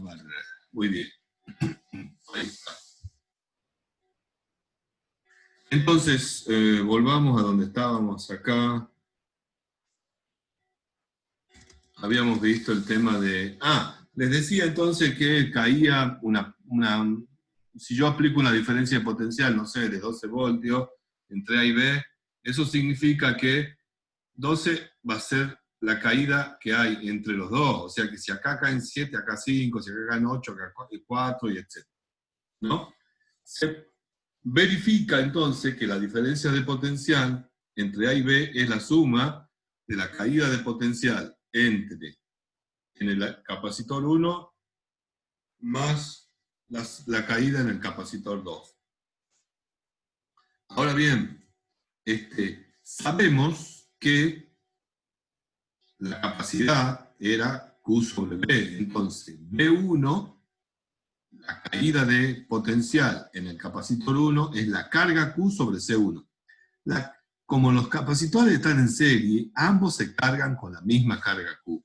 barrer. Muy bien. Ahí está. Entonces, volvamos a donde estábamos acá. Habíamos visto el tema de... les decía entonces que caía si yo aplico una diferencia de potencial, no sé, de 12 voltios entre A y B, eso significa que 12 va a ser la caída que hay entre los dos. O sea que si acá caen 7, acá 5, si acá caen 8, acá 4, y etc. ¿No? Se verifica entonces que la diferencia de potencial entre A y B es la suma de la caída de potencial en el capacitor 1 más la caída en el capacitor 2. Ahora bien, sabemos que la capacidad era Q sobre B, entonces B1, la caída de potencial en el capacitor 1 es la carga Q sobre C1. Como los capacitores están en serie, ambos se cargan con la misma carga Q.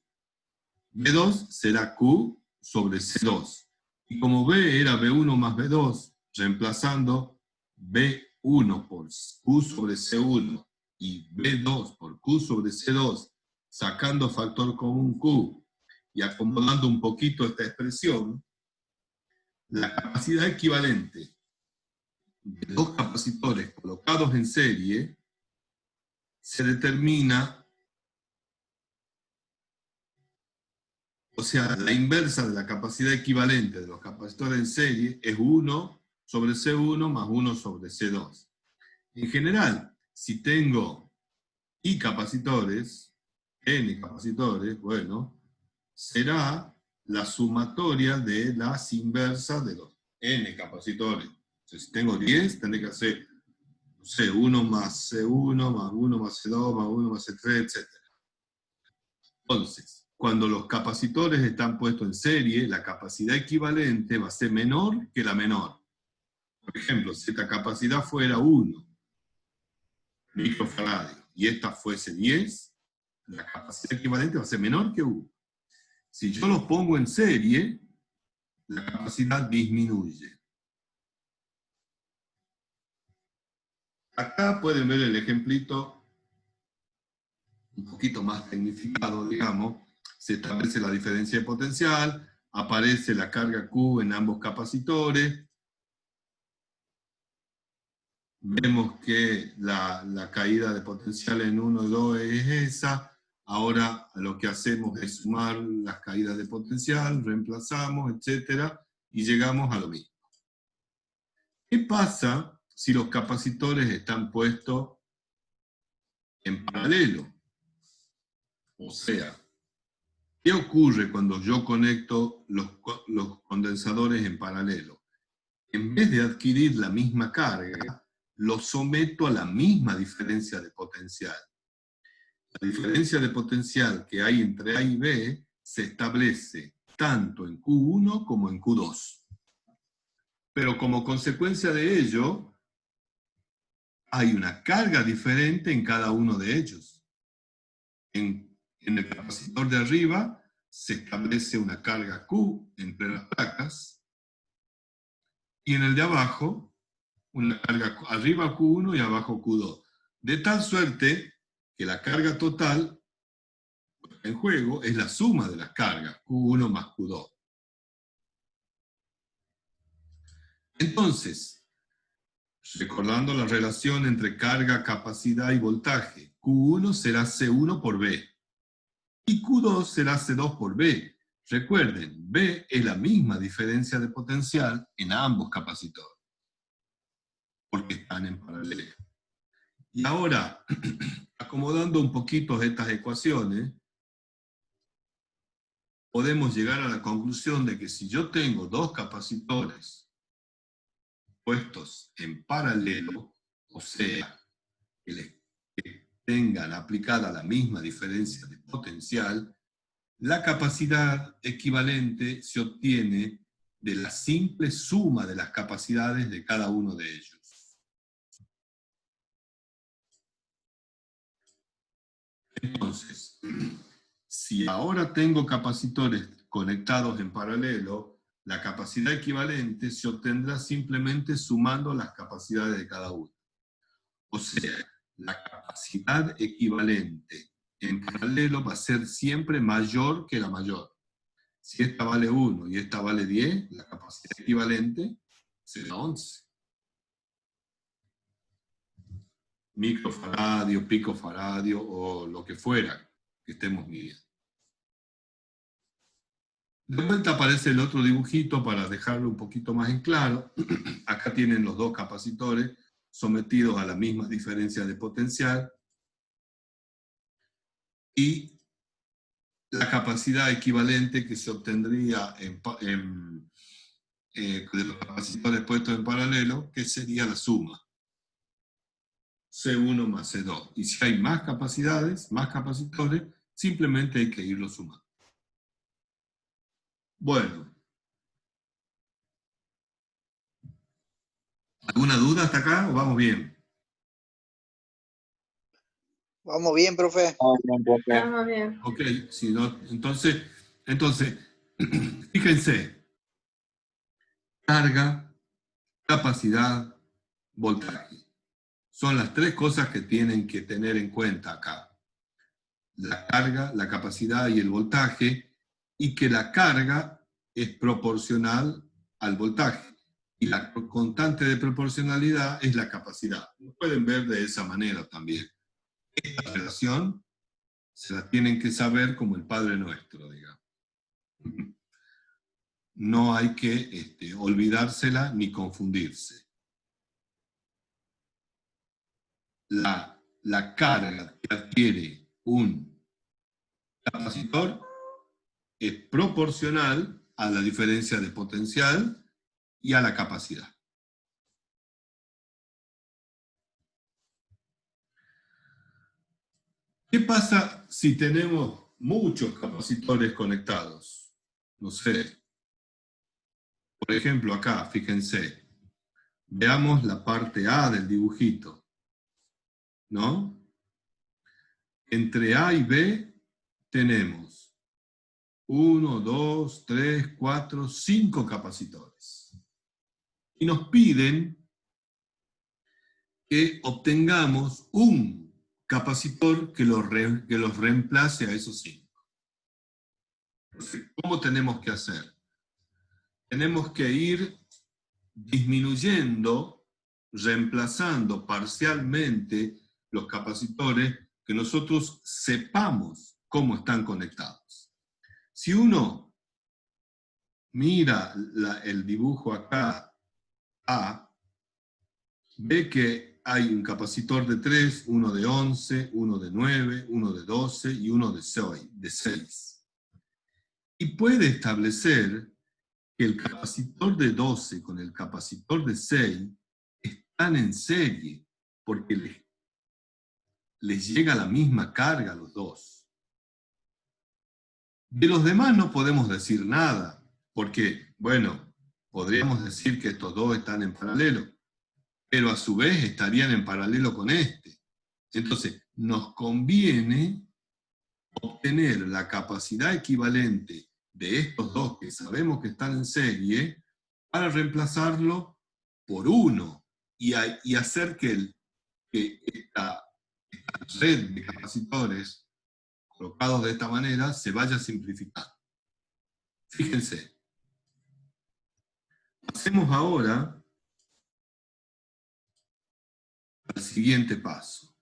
B2 será Q sobre C2. Y como B era B1 más B2, reemplazando B1 por Q sobre C1 y B2 por Q sobre C2, sacando factor común Q y acomodando un poquito esta expresión, la capacidad equivalente de dos capacitores colocados en serie se determina, o sea, la inversa de la capacidad equivalente de los capacitores en serie es 1 sobre C1 más 1 sobre C2. En general, si tengo I capacitores, N capacitores, bueno, será la sumatoria de las inversas de los N capacitores. Entonces, si tengo 10, tendré que hacer, no sé, 1 más C1, más 1 más C2, más 1 más C3, etc. Entonces, cuando los capacitores están puestos en serie, la capacidad equivalente va a ser menor que la menor. Por ejemplo, si esta capacidad fuera 1 microfaradios y esta fuese 10, la capacidad equivalente va a ser menor que 1. Si yo los pongo en serie, la capacidad disminuye. Acá pueden ver el ejemplito un poquito más tecnificado, digamos. Se establece la diferencia de potencial, aparece la carga Q en ambos capacitores. Vemos que la caída de potencial en 1 y 2 es esa. Ahora lo que hacemos es sumar las caídas de potencial, reemplazamos, etc. y llegamos a lo mismo. ¿Qué pasa si los capacitores están puestos en paralelo? O sea, ¿qué ocurre cuando yo conecto los condensadores en paralelo? En vez de adquirir la misma carga, los someto a la misma diferencia de potencial. La diferencia de potencial que hay entre A y B se establece tanto en Q1 como en Q2. Pero como consecuencia de ello, hay una carga diferente en cada uno de ellos. En el capacitor de arriba se establece una carga Q entre las placas, y en el de abajo, una carga arriba Q1 y abajo Q2. De tal suerte que la carga total en juego es la suma de las cargas, Q1 más Q2. Entonces, recordando la relación entre carga, capacidad y voltaje, Q1 será C1 por B, y Q2 será C2 por B. Recuerden, B es la misma diferencia de potencial en ambos capacitores, porque están en paralelo. Y ahora, acomodando un poquito estas ecuaciones, podemos llegar a la conclusión de que si yo tengo dos capacitores puestos en paralelo, o sea, que tengan aplicada la misma diferencia de potencial, la capacidad equivalente se obtiene de la simple suma de las capacidades de cada uno de ellos. Entonces, si ahora tengo capacitores conectados en paralelo, la capacidad equivalente se obtendrá simplemente sumando las capacidades de cada uno. O sea, la capacidad equivalente en paralelo va a ser siempre mayor que la mayor. Si esta vale 1 y esta vale 10, la capacidad equivalente será 11. Microfaradio, picofaradio o lo que fuera que estemos midiendo. De vuelta aparece el otro dibujito para dejarlo un poquito más en claro. Acá tienen los dos capacitores sometidos a la misma diferencia de potencial y la capacidad equivalente que se obtendría de los capacitores puestos en paralelo, que sería la suma. C1 más C2. Y si hay más capacidades, más capacitores, simplemente hay que irlo sumando. Bueno. ¿Alguna duda hasta acá o vamos bien? Vamos bien, profe. Vamos bien. Ok, si no, entonces, fíjense, carga, capacidad, voltaje. Son las tres cosas que tienen que tener en cuenta acá. La carga, la capacidad y el voltaje, y que la carga es proporcional al voltaje. Y la constante de proporcionalidad es la capacidad. Lo pueden ver de esa manera también. Esta relación se la tienen que saber como el Padre Nuestro, digamos. No hay que olvidársela ni confundirse. La carga que adquiere un capacitor es proporcional a la diferencia de potencial y a la capacidad. ¿Qué pasa si tenemos muchos capacitores conectados? No sé. Por ejemplo, acá, fíjense. Veamos la parte A del dibujito. ¿No? Entre A y B tenemos 1, 2, 3, 4, 5 capacitores. Y nos piden que obtengamos un capacitor que los reemplace a esos 5. Entonces, ¿cómo tenemos que hacer? Tenemos que ir disminuyendo, reemplazando parcialmente los capacitores que nosotros sepamos cómo están conectados. Si uno mira el dibujo acá, A, ve que hay un capacitor de 3, uno de 11, uno de 9, uno de 12 y uno de 6. Y puede establecer que el capacitor de 12 con el capacitor de 6 están en serie, porque les llega la misma carga a los dos. De los demás no podemos decir nada, porque, bueno, podríamos decir que estos dos están en paralelo, pero a su vez estarían en paralelo con este. Entonces, nos conviene obtener la capacidad equivalente de estos dos que sabemos que están en serie para reemplazarlo por uno y hacer que esta red de capacitores colocados de esta manera se vaya simplificando. Fíjense. Pasemos ahora al siguiente paso.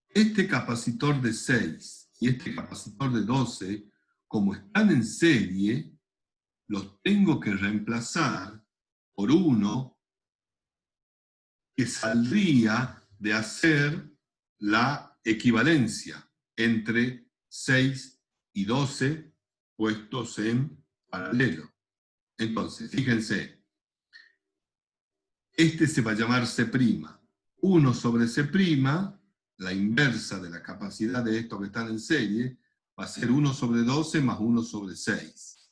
Este capacitor de 6 y este capacitor de 12, como están en serie, los tengo que reemplazar por uno que saldría de hacer la equivalencia entre 6 y 12 puestos en paralelo. Entonces, fíjense, este se va a llamar C'. 1 sobre C', la inversa de la capacidad de estos que están en serie, va a ser 1 sobre 12 más 1 sobre 6.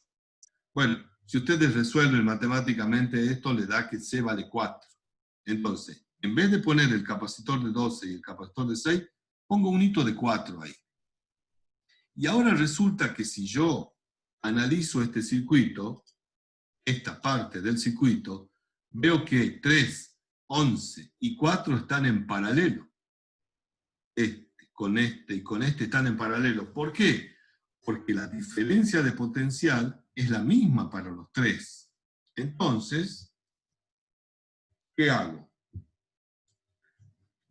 Bueno, si ustedes resuelven matemáticamente esto, le da que C vale 4. Entonces, en vez de poner el capacitor de 12 y el capacitor de 6, pongo un hito de 4 ahí. Y ahora resulta que si yo analizo este circuito, esta parte del circuito, veo que 3, 11 y 4 están en paralelo. Con este y con este están en paralelo. ¿Por qué? Porque la diferencia de potencial es la misma para los tres. Entonces, ¿qué hago?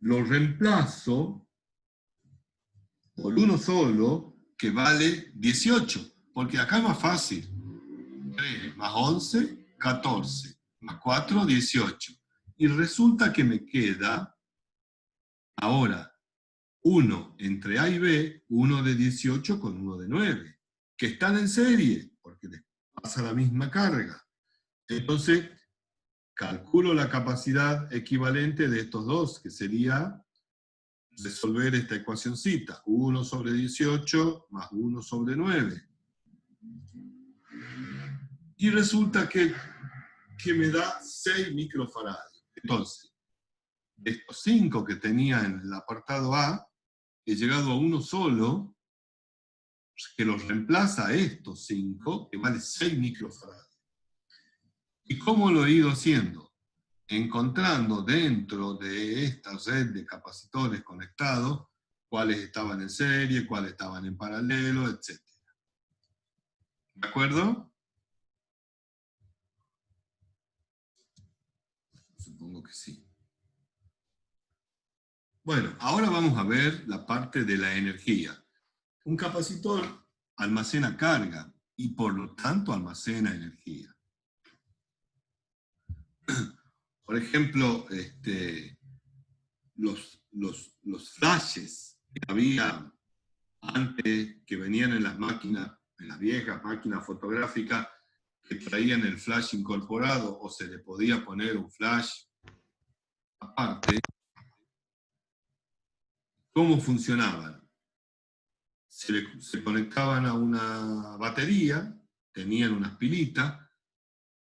Lo reemplazo por uno solo, que vale 18. Porque acá es más fácil. 3 más 11, 14. Más 4, 18. Y resulta que me queda, ahora, uno entre A y B, uno de 18 con uno de 9, que están en serie, porque les pasa la misma carga. Entonces, calculo la capacidad equivalente de estos dos, que sería resolver esta ecuacioncita, 1 sobre 18 más 1 sobre 9. Y resulta que me da 6 microfaradios. Entonces, de estos 5 que tenía en el apartado A, he llegado a uno solo, que los reemplaza a estos 5, que vale 6 microfaradios. ¿Y cómo lo he ido haciendo? Encontrando dentro de esta red de capacitores conectados, cuáles estaban en serie, cuáles estaban en paralelo, etc. ¿De acuerdo? Supongo que sí. Bueno, ahora vamos a ver la parte de la energía. Un capacitor almacena carga y por lo tanto almacena energía. Por ejemplo, los flashes que había antes, que venían en las máquinas, en las viejas máquinas fotográficas, que traían el flash incorporado o se le podía poner un flash aparte. ¿Cómo funcionaban? Se conectaban a una batería, tenían unas pilitas,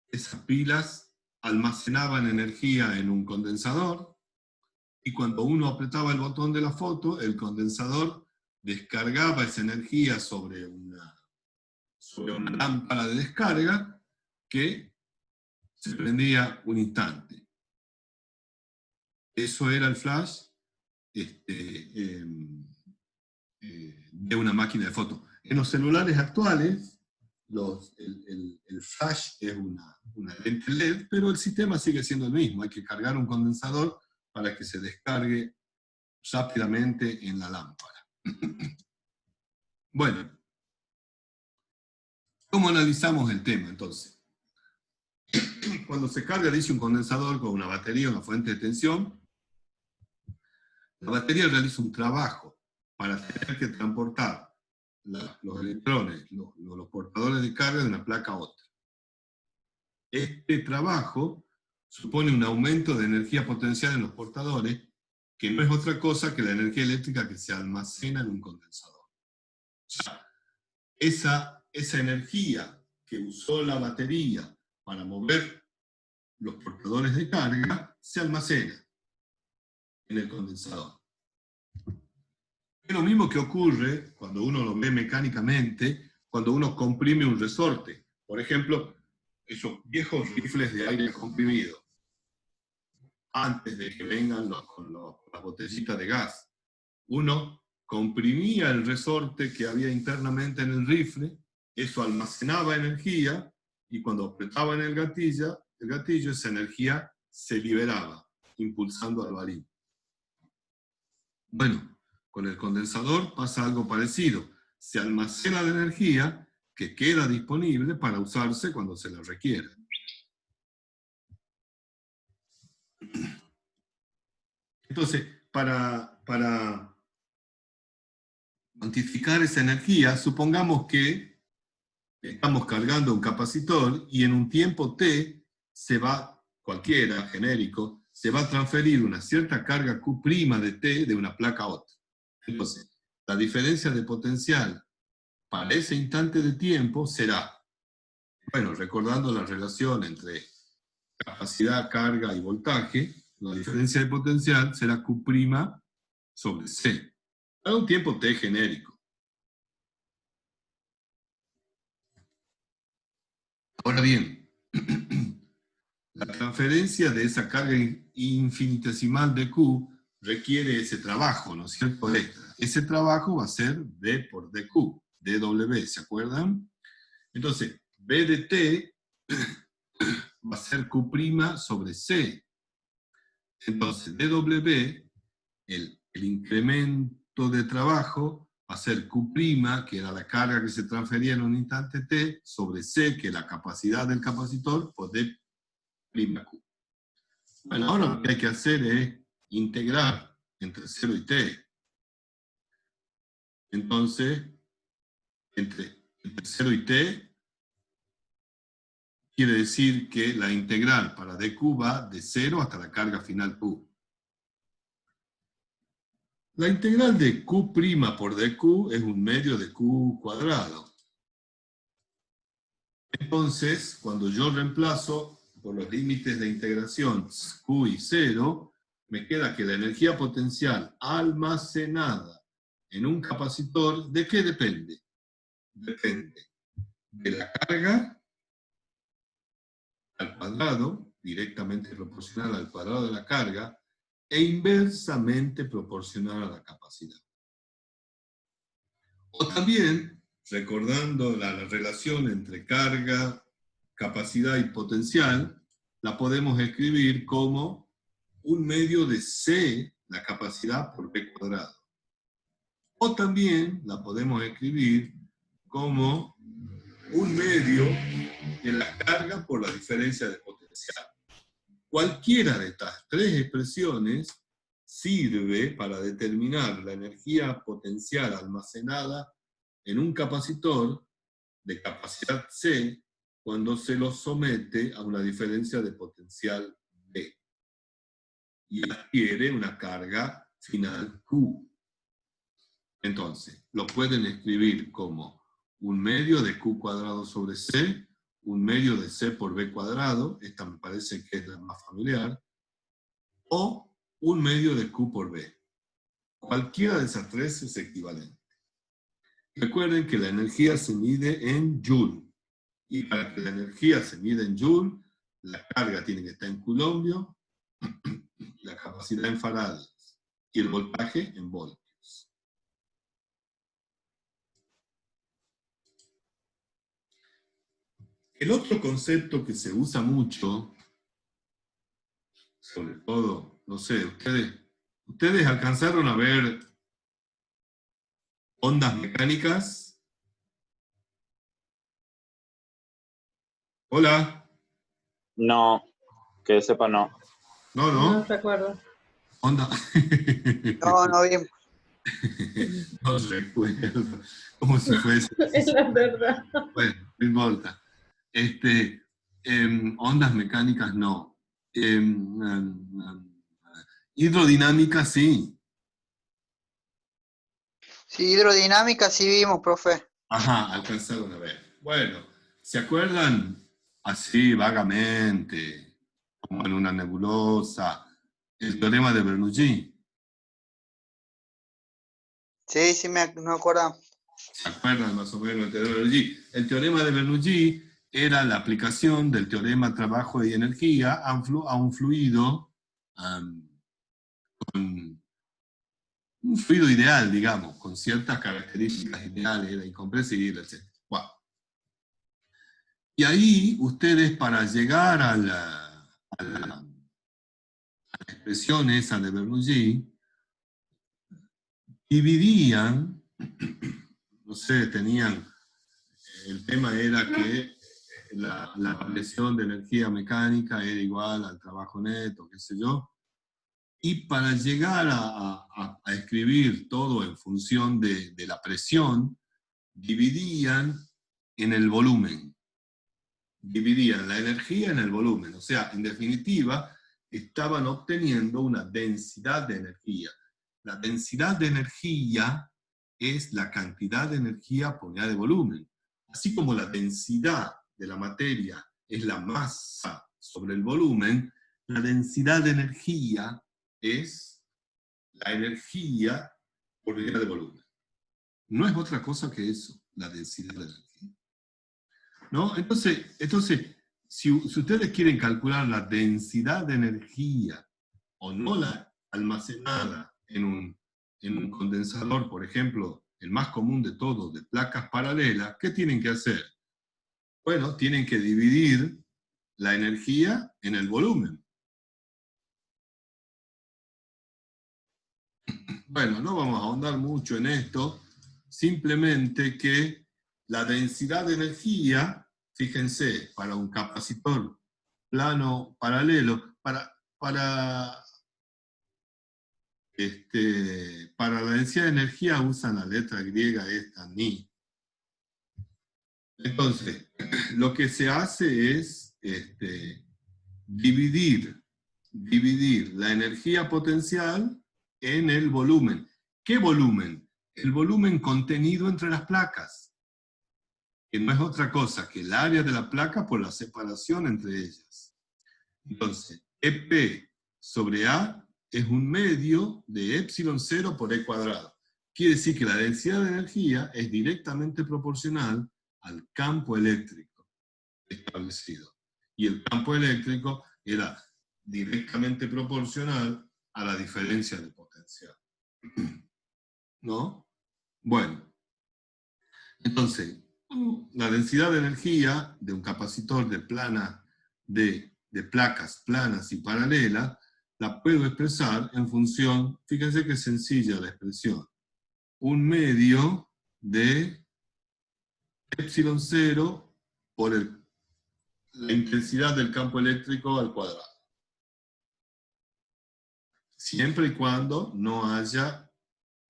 esas pilas almacenaban energía en un condensador, y cuando uno apretaba el botón de la foto, el condensador descargaba esa energía sobre una lámpara de descarga que se prendía un instante. Eso era el flash de una máquina de foto. En los celulares actuales, el flash es una lente LED, pero el sistema sigue siendo el mismo. Hay que cargar un condensador para que se descargue rápidamente en la lámpara. Bueno, ¿cómo analizamos el tema entonces? Cuando se carga, dice, un condensador con una batería, una fuente de tensión, la batería realiza un trabajo para tener que transportar los electrones, los portadores de carga de una placa a otra. Este trabajo supone un aumento de energía potencial en los portadores, que no es otra cosa que la energía eléctrica que se almacena en un condensador. O sea, esa energía que usó la batería para mover los portadores de carga se almacena en el condensador. Es lo mismo que ocurre cuando uno lo ve mecánicamente, cuando uno comprime un resorte. Por ejemplo, esos viejos rifles de aire comprimido, antes de que vengan las botellitas de gas. Uno comprimía el resorte que había internamente en el rifle, eso almacenaba energía, y cuando apretaba en el gatillo, esa energía se liberaba, impulsando al balín. Bueno, con el condensador pasa algo parecido. Se almacena la energía que queda disponible para usarse cuando se la requiera. Entonces, para cuantificar esa energía, supongamos que estamos cargando un capacitor y en un tiempo t se va, cualquiera, genérico, se va a transferir una cierta carga Q' de t de una placa a otra. Entonces, la diferencia de potencial para ese instante de tiempo será, bueno, recordando la relación entre capacidad, carga y voltaje, la diferencia de potencial será Q' sobre C, para un tiempo t genérico. Ahora bien, la transferencia de esa carga infinitesimal de Q requiere ese trabajo, ¿no es cierto? Extra. Ese trabajo va a ser B por dQ, dW, ¿se acuerdan? Entonces, B de T va a ser Q' sobre C. Entonces, dW, el incremento de trabajo, va a ser Q', que era la carga que se transfería en un instante T, sobre C, que es la capacidad del capacitor, por D'. Bueno, ahora lo que hay que hacer es integrar entre 0 y t. Entonces, entre 0 y t, quiere decir que la integral para dq va de 0 hasta la carga final q. La integral de q' por dq es un medio de q cuadrado. Entonces, cuando yo reemplazo por los límites de integración q y 0, me queda que la energía potencial almacenada en un capacitor, ¿de qué depende? Depende de la carga al cuadrado, directamente proporcional al cuadrado de la carga, e inversamente proporcional a la capacidad. O también, recordando la relación entre carga, capacidad y potencial, la podemos escribir como un medio de C, la capacidad por B cuadrado. O también la podemos escribir como un medio de la carga por la diferencia de potencial. Cualquiera de estas tres expresiones sirve para determinar la energía potencial almacenada en un capacitor de capacidad C cuando se lo somete a una diferencia de potencial B y adquiere una carga final Q. Entonces, lo pueden escribir como un medio de Q cuadrado sobre C, un medio de C por B cuadrado, esta me parece que es la más familiar, o un medio de Q por B. Cualquiera de esas tres es equivalente. Recuerden que la energía se mide en Joule. Y para que la energía se mida en Joule, la carga tiene que estar en coulombio, la capacidad en farads y el voltaje en voltios. El otro concepto que se usa mucho, sobre todo, no sé, ustedes alcanzaron a ver ondas mecánicas. Hola. No, que sepa no. No, No no. recuerdo. Onda. No, no bien. No recuerdo. Como si fuese. Es la verdad. Bueno, no importa. Ondas mecánicas no. Hidrodinámica sí. Sí, hidrodinámica sí vimos, profe. Ajá, alcanzaron a ver. Bueno, ¿se acuerdan así vagamente, como en una nebulosa, el teorema de Bernoulli? Sí, sí me acuerdo. ¿Se acuerdan más o menos del teorema de Bernoulli? El teorema de Bernoulli era la aplicación del teorema trabajo y energía a un fluido con un fluido ideal, digamos, con ciertas características ideales, era incompresible, etc. Wow. Y ahí ustedes, para llegar a la expresión esa de Bernoulli, dividían, no sé, tenían, el tema era que la presión de energía mecánica era igual al trabajo neto, qué sé yo, y para llegar a escribir todo en función de la presión, dividían en el volumen. Dividían la energía en el volumen. O sea, en definitiva, estaban obteniendo una densidad de energía. La densidad de energía es la cantidad de energía por unidad de volumen. Así como la densidad de la materia es la masa sobre el volumen, la densidad de energía es la energía por unidad de volumen. No es otra cosa que eso, la densidad de energía. ¿no? Entonces si ustedes quieren calcular la densidad de energía o no la almacenada en un condensador, por ejemplo, el más común de todos, de placas paralelas, ¿qué tienen que hacer? Bueno, tienen que dividir la energía en el volumen. Bueno, no vamos a ahondar mucho en esto, simplemente que la densidad de energía, fíjense, para un capacitor plano paralelo, para la densidad de energía usan la letra griega esta, ni. Entonces, lo que se hace es dividir la energía potencial en el volumen. ¿Qué volumen? El volumen contenido entre las placas, que no es otra cosa que el área de la placa por la separación entre ellas. Entonces, EP sobre A es un medio de epsilon 0 por E cuadrado. Quiere decir que la densidad de energía es directamente proporcional al campo eléctrico establecido. Y el campo eléctrico era directamente proporcional a la diferencia de potencial. ¿No? Bueno, entonces, la densidad de energía de un capacitor de placas planas y paralelas la puedo expresar en función, fíjense qué sencilla la expresión, un medio de epsilon 0 por la intensidad del campo eléctrico al cuadrado. Siempre y cuando no haya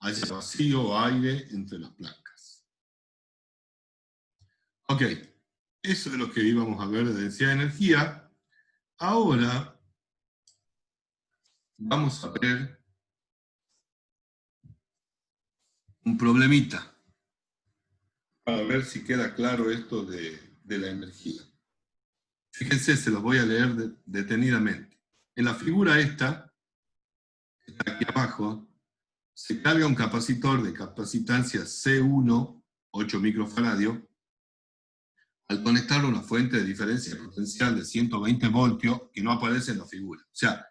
vacío o aire entre las placas. Ok, eso es lo que íbamos a ver de densidad de energía. Ahora vamos a ver un problemita para ver si queda claro esto de la energía. Fíjense, se los voy a leer detenidamente. En la figura esta, que está aquí abajo, se carga un capacitor de capacitancia C1, 8 microfaradios, al conectarlo a una fuente de diferencia potencial de 120 voltios que no aparece en la figura. O sea,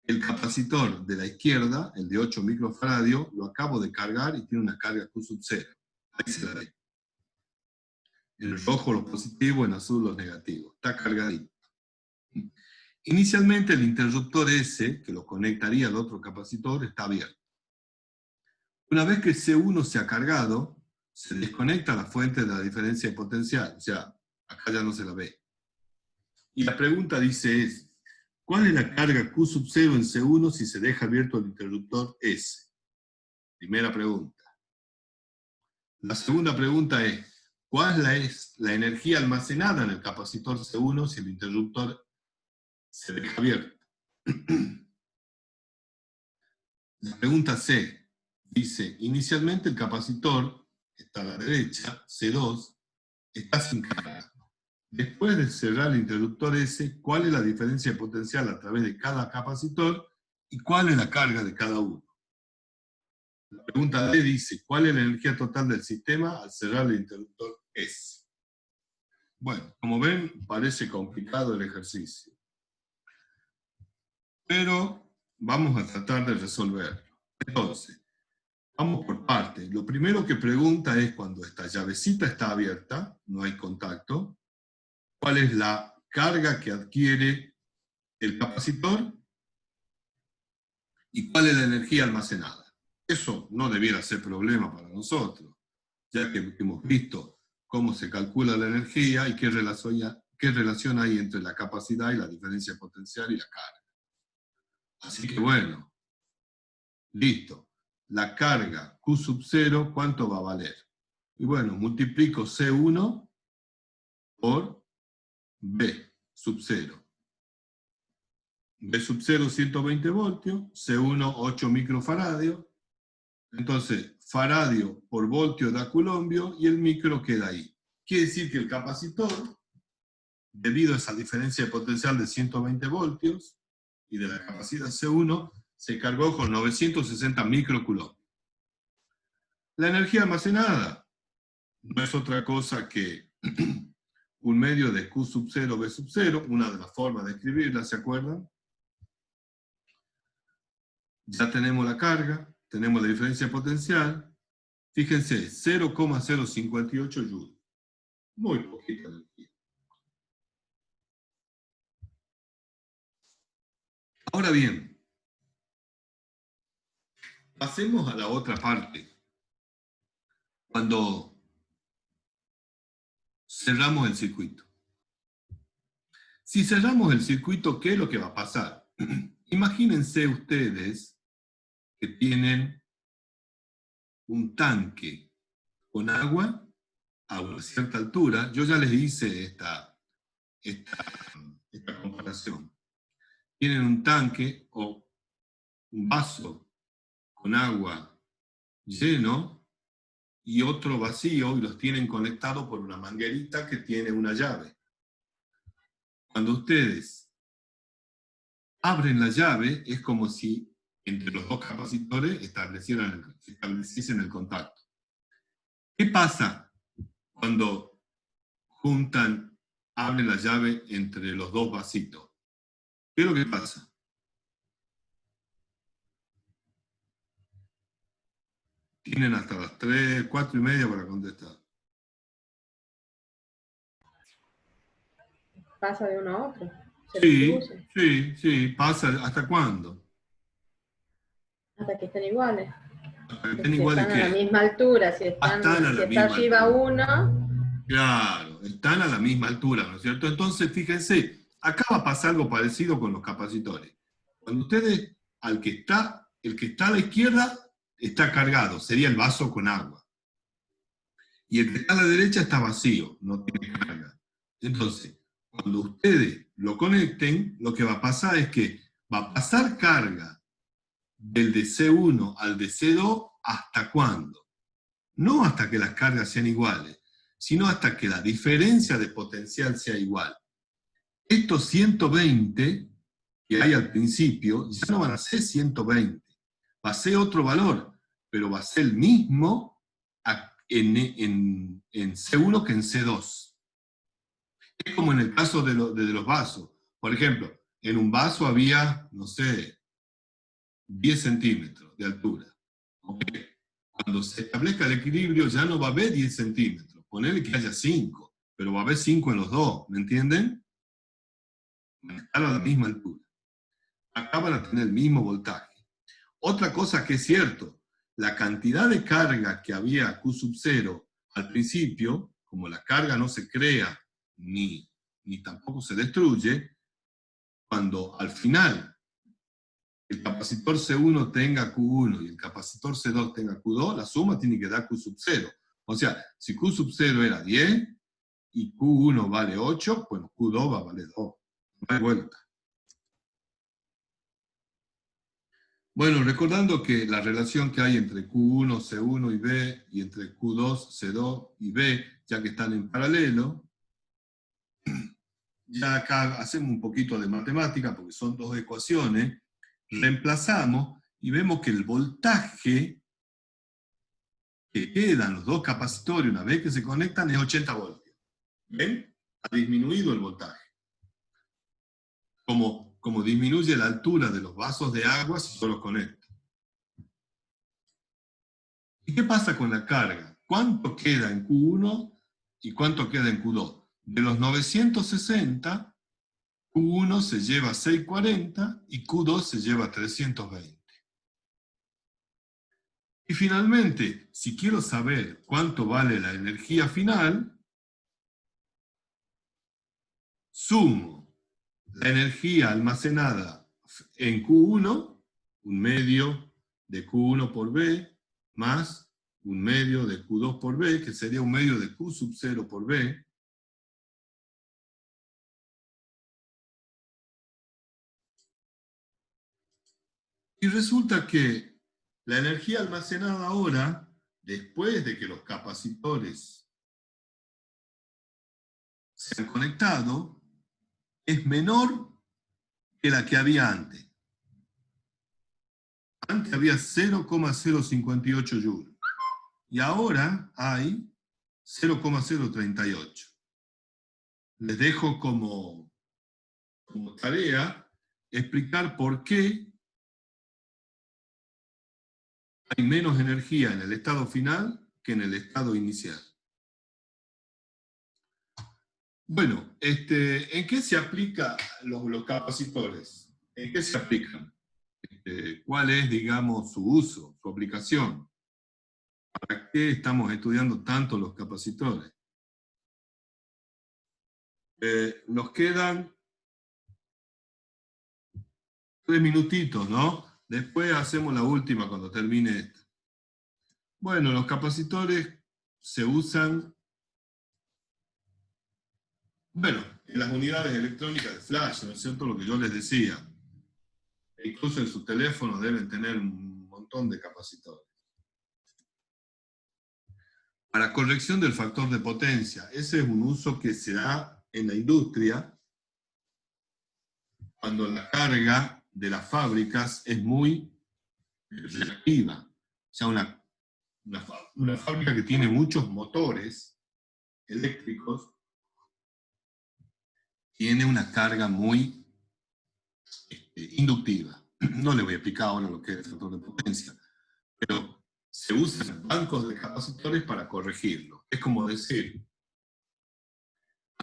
el capacitor de la izquierda, el de 8 microfaradios, lo acabo de cargar y tiene una carga Q sub 0. Ahí se la ve. En rojo los positivos, en azul los negativos. Está cargadito. Inicialmente el interruptor S, que lo conectaría al otro capacitor, está abierto. Una vez que C1 se ha cargado, se desconecta la fuente de la diferencia de potencial. O sea, acá ya no se la ve. Y la pregunta dice ¿cuál es la carga Q sub 0 en C1 si se deja abierto el interruptor S? Primera pregunta. La segunda pregunta es, ¿cuál es la energía almacenada en el capacitor C1 si el interruptor se deja abierto? La pregunta C dice, inicialmente el capacitor, que está a la derecha, C2, está sin carga. Después de cerrar el interruptor S, ¿cuál es la diferencia de potencial a través de cada capacitor y cuál es la carga de cada uno? La pregunta D dice, ¿cuál es la energía total del sistema al cerrar el interruptor S? Bueno, como ven, parece complicado el ejercicio. Pero vamos a tratar de resolverlo. Entonces, vamos por partes. Lo primero que pregunta es, cuando esta llavecita está abierta, no hay contacto, ¿cuál es la carga que adquiere el capacitor? ¿Y cuál es la energía almacenada? Eso no debiera ser problema para nosotros, ya que hemos visto cómo se calcula la energía y qué relación hay entre la capacidad y la diferencia potencial y la carga. Así que bueno, listo. La carga Q sub 0, ¿cuánto va a valer? Y bueno, multiplico C1 por B sub 0. B sub 0, 120 voltios, C1, 8 microfaradios. Entonces, faradio por voltio da coulombio y el micro queda ahí. Quiere decir que el capacitor, debido a esa diferencia de potencial de 120 voltios y de la capacidad C1, se cargó con 960 microcoulomb. La energía almacenada no es otra cosa que 1 medio de Q sub 0 B sub 0, una de las formas de escribirla, ¿se acuerdan? Ya tenemos la carga, tenemos la diferencia potencial. Fíjense, 0,058 joules. Muy poquita energía. Ahora bien, pasemos a la otra parte. Cuando cerramos el circuito. Si cerramos el circuito, ¿qué es lo que va a pasar? Imagínense ustedes que tienen un tanque con agua a una cierta altura. Yo ya les hice esta comparación. Tienen un tanque o un vaso con agua lleno y otro vacío, y los tienen conectados por una manguerita que tiene una llave. Cuando ustedes abren la llave, es como si entre los dos capacitores estableciesen el contacto. ¿Qué pasa cuando abren la llave entre los dos vasitos? ¿Qué es lo que pasa? Tienen hasta las 3, 4 y media para contestar. Pasa de uno a otro. Sí, pasa. ¿Hasta cuándo? Hasta que estén iguales. Hasta que estén Si iguales, están ¿qué? a la misma altura, si está arriba uno. Claro, están a la misma altura, ¿no es cierto? Entonces, fíjense, acá va a pasar algo parecido con los capacitores. Cuando ustedes, el que está a la izquierda, está cargado, sería el vaso con agua. Y el que está a la derecha está vacío, no tiene carga. Entonces, cuando ustedes lo conecten, lo que va a pasar es que va a pasar carga del de C1 al de C2, ¿hasta cuándo? No hasta que las cargas sean iguales, sino hasta que la diferencia de potencial sea igual. Estos 120 que hay al principio ya no van a ser 120, va a ser otro valor, pero va a ser el mismo en C1 que en C2. Es como en el caso de los vasos. Por ejemplo, en un vaso había, no sé, 10 centímetros de altura. ¿Okay? Cuando se establezca el equilibrio ya no va a haber 10 centímetros. Ponele que haya 5, pero va a haber 5 en los dos, ¿me entienden? Van a estar a la misma altura. Acá van a tener el mismo voltaje. Otra cosa que es cierto, la cantidad de carga que había Q sub 0 al principio, como la carga no se crea ni tampoco se destruye, cuando al final el capacitor C1 tenga Q1 y el capacitor C2 tenga Q2, la suma tiene que dar Q sub 0. O sea, si Q sub 0 era 10 y Q1 vale 8, bueno, Q2 va a valer 2. No hay vuelta. Bueno, recordando que la relación que hay entre Q1, C1 y B, y entre Q2, C2 y B, ya que están en paralelo, ya acá hacemos un poquito de matemática, porque son dos ecuaciones, reemplazamos y vemos que el voltaje que quedan los dos capacitores una vez que se conectan es 80 voltios. ¿Ven? Ha disminuido el voltaje. Como disminuye la altura de los vasos de agua si yo los conecto. ¿Y qué pasa con la carga? ¿Cuánto queda en Q1 y cuánto queda en Q2? De los 960, Q1 se lleva 640 y Q2 se lleva 320. Y finalmente, si quiero saber cuánto vale la energía final, sumo la energía almacenada en Q1, 1 medio de Q1 por B, más 1 medio de Q2 por B, que sería 1 medio de Q sub 0 por B. Y resulta que la energía almacenada ahora, después de que los capacitores se han conectado, es menor que la que había antes. Antes había 0,058 joules. Y ahora hay 0,038. les dejo como tarea explicar por qué hay menos energía en el estado final que en el estado inicial. Bueno, ¿en qué se aplican los capacitores? ¿En qué se aplican? ¿Cuál es, digamos, su uso, su aplicación? ¿Para qué estamos estudiando tanto los capacitores? Nos quedan 3 minutitos, ¿no? Después hacemos la última cuando termine esto. Bueno, los capacitores se usan, bueno, en las unidades electrónicas de flash, ¿no es cierto? Lo que yo les decía. Incluso en sus teléfonos deben tener un montón de capacitores. Para corrección del factor de potencia, ese es un uso que se da en la industria cuando la carga de las fábricas es muy reactiva. O sea, una fábrica que tiene muchos motores eléctricos tiene una carga muy inductiva. No le voy a explicar ahora lo que es el factor de potencia, pero se usan bancos de capacitores para corregirlo. Es como decir,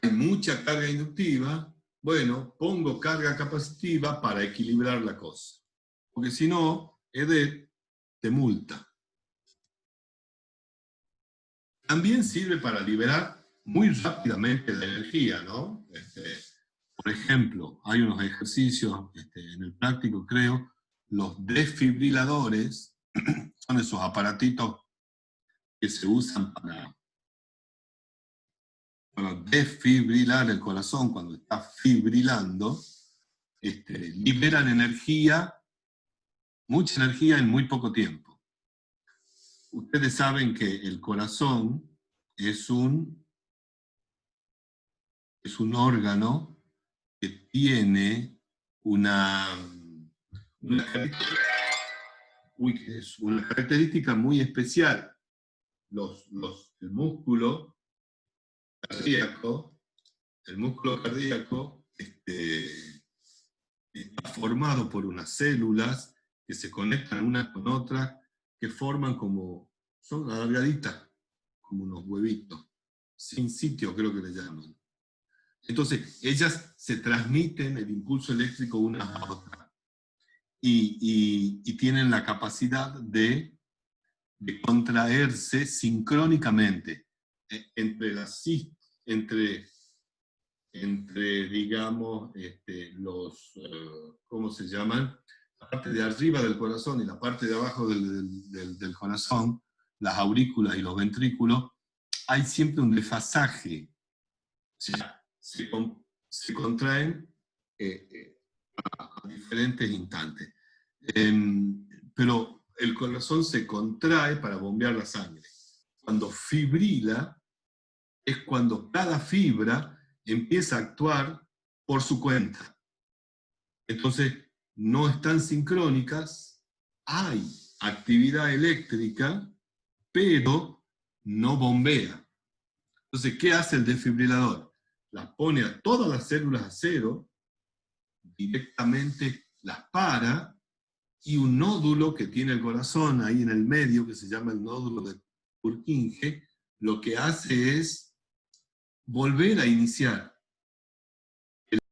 hay mucha carga inductiva, bueno, pongo carga capacitiva para equilibrar la cosa. Porque si no, EDET te multa. También sirve para liberar muy rápidamente la energía, ¿no? Por ejemplo, hay unos ejercicios en el práctico, creo, los desfibriladores, son esos aparatitos que se usan para desfibrilar el corazón cuando está fibrilando, liberan energía, mucha energía en muy poco tiempo. Ustedes saben que el corazón es un órgano que tiene una característica muy especial. El músculo cardíaco está formado por unas células que se conectan unas con otras, que forman son alargaditas, como unos huevitos, sin sitio creo que le llaman. Entonces, ellas se transmiten el impulso eléctrico una a otra, y tienen la capacidad de contraerse sincrónicamente entre digamos, ¿cómo se llaman? La parte de arriba del corazón y la parte de abajo del corazón, las aurículas y los ventrículos, hay siempre un desfasaje. O sea, se contraen a diferentes instantes. Pero el corazón se contrae para bombear la sangre. Cuando fibrila, es cuando cada fibra empieza a actuar por su cuenta. Entonces, no están sincrónicas, hay actividad eléctrica, pero no bombea. Entonces, ¿qué hace el desfibrilador? Las pone a todas las células a cero, directamente las para, y un nódulo que tiene el corazón ahí en el medio, que se llama el nódulo de Purkinje, lo que hace es volver a iniciar.